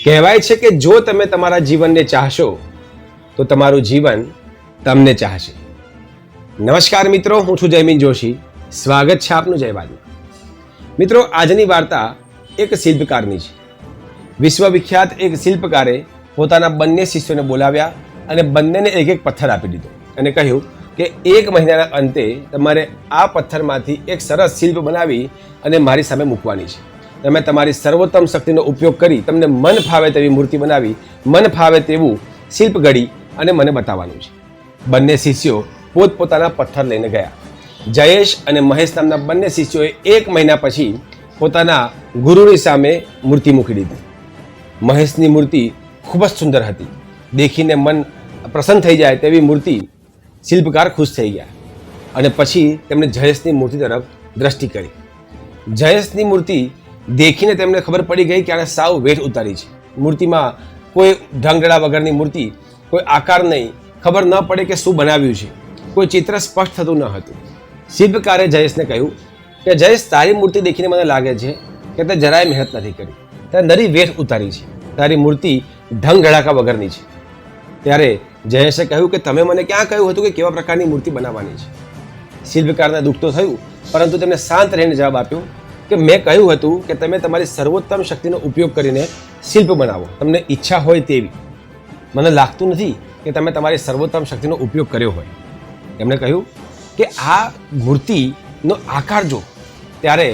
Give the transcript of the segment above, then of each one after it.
કહેવાય છે કે જો તમે તમારા જીવનને ચાહશો તો તમારું જીવન તમને ચાહશે. નમસ્કાર મિત્રો, હું છું જયમીન જોશી. સ્વાગત છે આપનું જયવાદમાં. મિત્રો, આજની વાર્તા એક શિલ્પકારની છે. વિશ્વવિખ્યાત એક શિલ્પકારે પોતાના બંને શિષ્યોને બોલાવ્યા અને બંનેને એક એક પથ્થર આપી દીધો અને કહ્યું કે 1 મહિનાના અંતે તમારે આ પથ્થરમાંથી એક સરસ શિલ્પ બનાવી અને મારી સામે મૂકવાની છે. તમે તમારી સર્વોત્તમ શક્તિનો ઉપયોગ કરી તમને મન ફાવે તેવી મૂર્તિ બનાવી, મન ફાવે તેવું શિલ્પ ઘડી અને મને બતાવવાનું છે. બંને શિષ્યો પોતપોતાના પથ્થર લઈને ગયા. જયેશ અને મહેશ નામના બંને શિષ્યોએ 1 મહિના પછી પોતાના ગુરુની સામે મૂર્તિ મૂકી દીધી. મહેશની મૂર્તિ ખૂબ જ સુંદર હતી. દેખીને મન પ્રસન્ન થઈ જાય તેવી મૂર્તિ શિલ્પકાર ખુશ થઈ ગયા અને પછી તેમણે જયેશની મૂર્તિ તરફ દ્રષ્ટિ કરી. જયેશની મૂર્તિ દેખીને તેમને ખબર પડી ગઈ કે આને સાવ વેઠ ઉતારી છે. મૂર્તિમાં કોઈ ઢંગધડા વગરની મૂર્તિ, કોઈ આકાર નહીં, ખબર ન પડે કે શું બનાવ્યું છે, કોઈ ચિત્ર સ્પષ્ટ થતું ન હતું. શિલ્પકારે જયેશને કહ્યું કે જયેશ, તારી મૂર્તિ દેખીને મને લાગે છે કે તે જરાય મહેનત નથી કરી, તે નરી વેઠ ઉતારી છે. તારી મૂર્તિ ઢંગધડાકા વગરની છે. ત્યારે જયેશે કહ્યું કે તમે મને ક્યાં કહ્યું હતું કે કેવા પ્રકારની મૂર્તિ બનાવવાની છે? શિલ્પકારને દુઃખ તો થયું, પરંતુ તેમણે શાંત રહીને જવાબ આપ્યો કે મેં કહ્યું હતું કે તમે તમારી સર્વોત્તમ શક્તિનો ઉપયોગ કરીને શિલ્પ બનાવો, તમને ઈચ્છા હોય તેવી. મને લાગતું નથી કે તમે તમારી સર્વોત્તમ શક્તિનો ઉપયોગ કર્યો હોય. તેમણે કહ્યું કે આ મૂર્તિનો આકાર જો. ત્યારે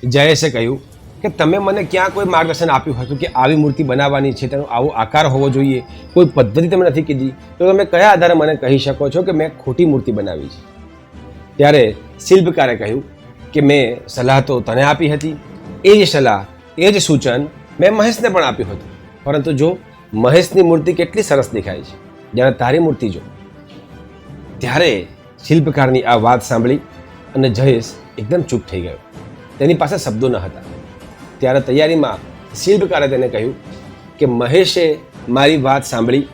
જયેશે કહ્યું કે તમે મને ક્યાં કોઈ માર્ગદર્શન આપ્યું હતું કે આવી મૂર્તિ બનાવવાની છે, તેનો આવો આકાર હોવો જોઈએ, કોઈ પદ્ધતિ તમે નથી કીધી, તો તમે કયા આધારે મને કહી શકો છો કે મેં ખોટી મૂર્તિ બનાવી છે? ત્યારે શિલ્પકારે કહ્યું કે મેં સલાહ તો તને આપી હતી, એ જ સલાહ, એ જ સૂચન મેં મહેશને પણ આપ્યું હતું, પરંતુ જો મહેશની મૂર્તિ કેટલી સરસ દેખાય છે, જ્યારે તારી મૂર્તિ જો. ત્યારે શિલ્પકારની આ વાત સાંભળી અને જયેશ એકદમ ચૂપ થઈ ગયો. તેની પાસે શબ્દો ન હતા. ત્યારે તૈયારીમાં શિલ્પકારે તેને કહ્યું કે મહેશે મારી વાત સાંભળી,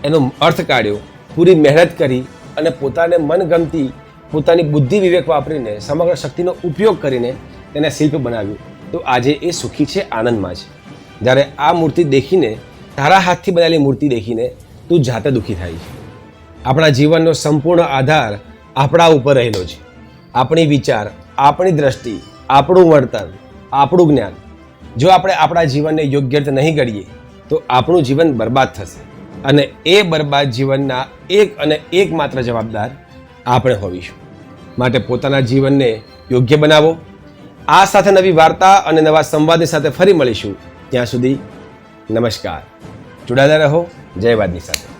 એનો અર્થ કાઢ્યો, પૂરી મહેનત કરી અને પોતાને મનગમતી પોતાની બુદ્ધિ વિવેક વાપરીને સમગ્ર શક્તિનો ઉપયોગ કરીને તેને શિલ્પ બનાવ્યું. તો આજે એ સુખી છે, આનંદમાં છે. જ્યારે આ મૂર્તિ દેખીને, તારા હાથથી બનાવેલી મૂર્તિ દેખીને તું જાતે દુઃખી થાય છે. આપણા જીવનનો સંપૂર્ણ આધાર આપણા ઉપર રહેલો છે. આપણી વિચાર, આપણી દ્રષ્ટિ, આપણું વર્તન, આપણું જ્ઞાન. જો આપણે આપણા જીવનને યોગ્ય રીતે નહીં ઘડીએ તો આપણું જીવન બરબાદ થશે અને એ બરબાદ જીવનના એકમાત્ર જવાબદાર આપણે હોઈશું. માટે પોતાના જીવનને યોગ્ય બનાવો. આ સાથે નવી વાર્તા અને નવા સંવાદની સાથે ફરી મળીશું. ત્યાં સુધી નમસ્કાર. જોડાયેલા રહો જયવાદની સાથે.